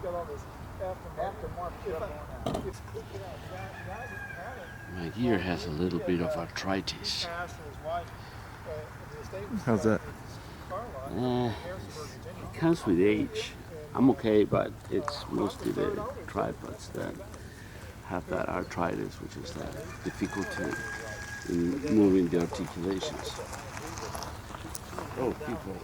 got all this aftermarket stuff on that. My ear has a little bit of arthritis. How's that? It comes with age. I'm okay, but it's mostly the tripods that have that arthritis, which is that difficulty in moving the articulations. Oh, people.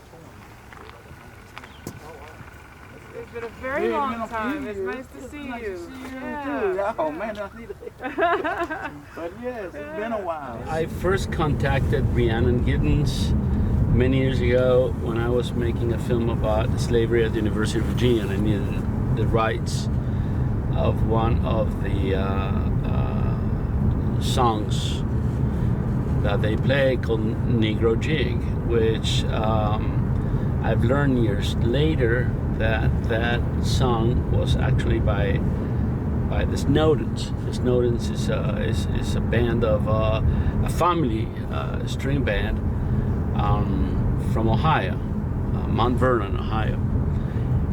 It's been a very long time. It's nice to see you. Yeah. Oh man, I need it. But yes, it's been a while. I first contacted Rhiannon Giddens many years ago when I was making a film about slavery at the University of Virginia, and I needed the rights of one of the songs that they play called Negro Jig, which I've learned years later that song was actually by the Snowdens. The Snowdens is a band of a family string band from Ohio, Mount Vernon, Ohio,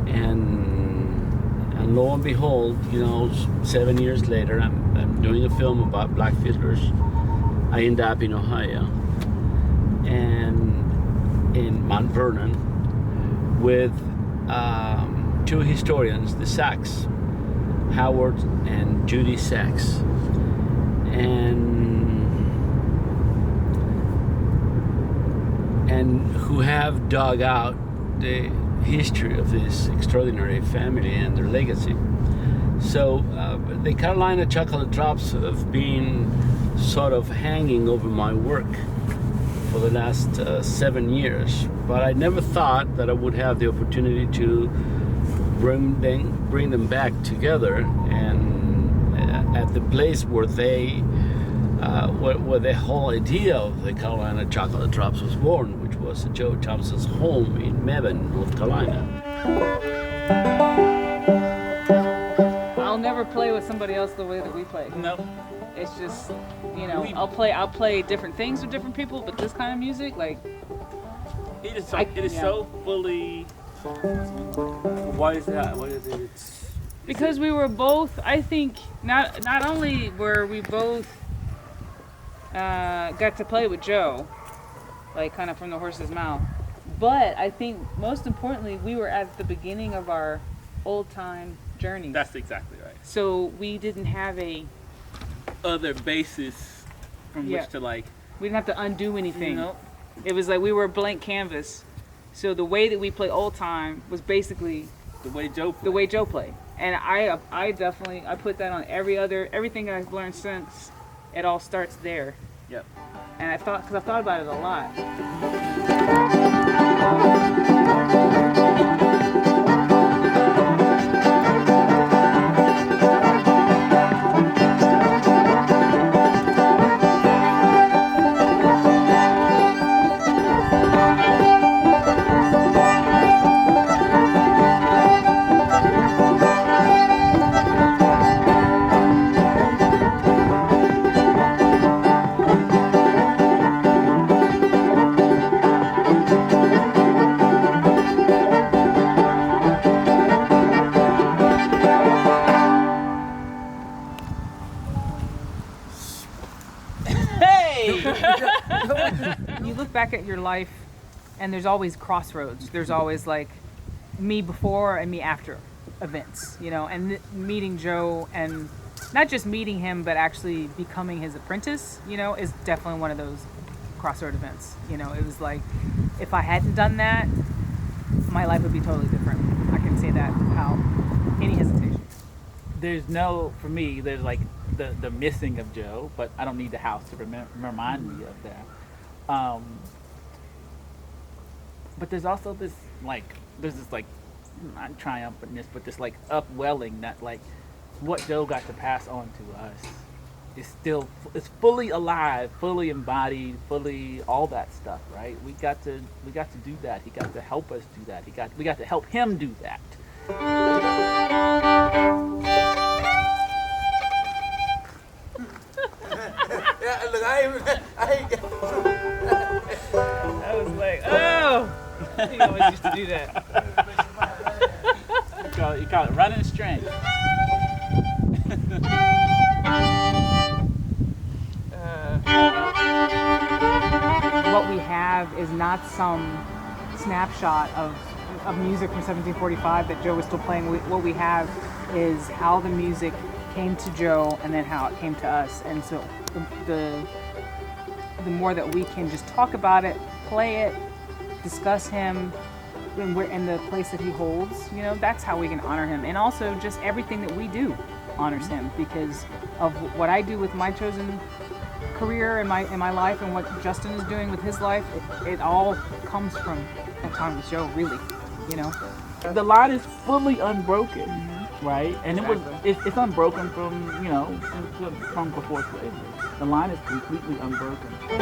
and lo and behold, 7 years later, I'm doing a film about black fiddlers. I end up in Ohio and in Mount Vernon with two historians, the Sachs, Howard and Judy Sachs, and who have dug out the history of this extraordinary family and their legacy. So the Carolina chocolate drops have been sort of hanging over my work for the last 7 years, but I never thought that I would have the opportunity to bring them back together and at the place where where the whole idea of the Carolina chocolate drops was born, which was Joe Thompson's home in Mebane, North Carolina. I'll never play with somebody else the way that we play. No. It's just, I'll play different things with different people, but this kind of music, like, It is so fully. Why is that? What is it? because we were both, I think, not only were we both got to play with Joe, like kind of from the horse's mouth, but I think most importantly, we were at the beginning of our old time journey. That's exactly right. So we didn't have a Other basis from Yeah. which to like. we didn't have to undo anything. Nope. It was like we were a blank canvas. So the way that we play old time was basically The way Joe played. the way Joe played. And I definitely put that on everything I've learned since. It all starts there. Yep. And I've thought about it a lot. You look back at your life, and there's always crossroads. There's always like me before and me after events, and meeting Joe, and not just meeting him, but actually becoming his apprentice, is definitely one of those crossroad events. It was like, if I hadn't done that, my life would be totally different. I can say that without any hesitation. For me, there's like the missing of Joe, but I don't need the house to remind me of that. But there's also this not triumphantness, but this like upwelling that like what Joe got to pass on to us is fully alive, fully embodied, fully all that stuff, right? We got to do that. He got to help us do that. We got to help him do that. Yeah, look, I ain't I was like, oh! He always used to do that. You call it running strength. What we have is not some snapshot of music from 1745 that Joe was still playing. What we have is how the music came to Joe and then how it came to us. And so the more that we can just talk about it, play it, discuss him, and the place that he holds, you know, that's how we can honor him. And also just everything that we do honors him because of what I do with my chosen career in my life and what Justin is doing with his life. It all comes from a time with Joe, really, you know. The line is fully unbroken, right? And Exactly. it's unbroken from, you know, from before slavery. The line is completely unbroken. Oh,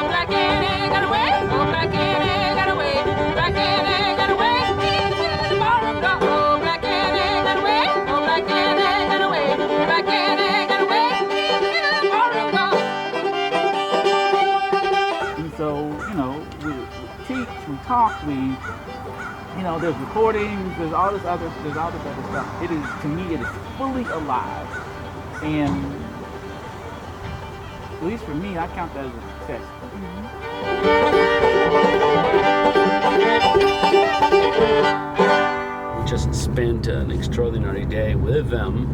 black Annie got away. Oh, black Annie got away. Black Annie got away. To the ballroom door. Oh, black Annie got away. Oh, black Annie got away. Black Annie got away. To the ballroom door. And so, you know, we teach, we talk, you know, there's recordings, there's all this other stuff. It is, to me, it is fully alive. And at least for me, I count that as a success. We just spent an extraordinary day with them,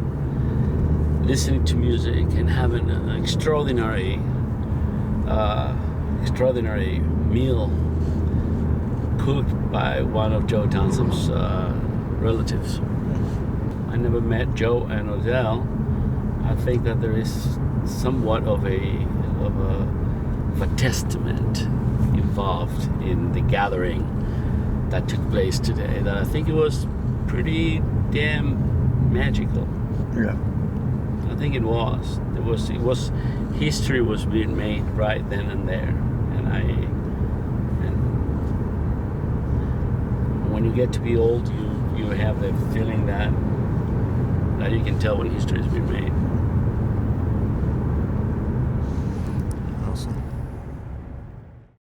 listening to music and having an extraordinary meal cooked by one of Joe Thompson's relatives. I never met Joe and Odell. I think that there is somewhat of a testament involved in the gathering that took place today. That I think it was pretty damn magical. Yeah. I think it was. It was history was being made right then and there, and when you get to be old, you have the feeling that you can tell when history has been made.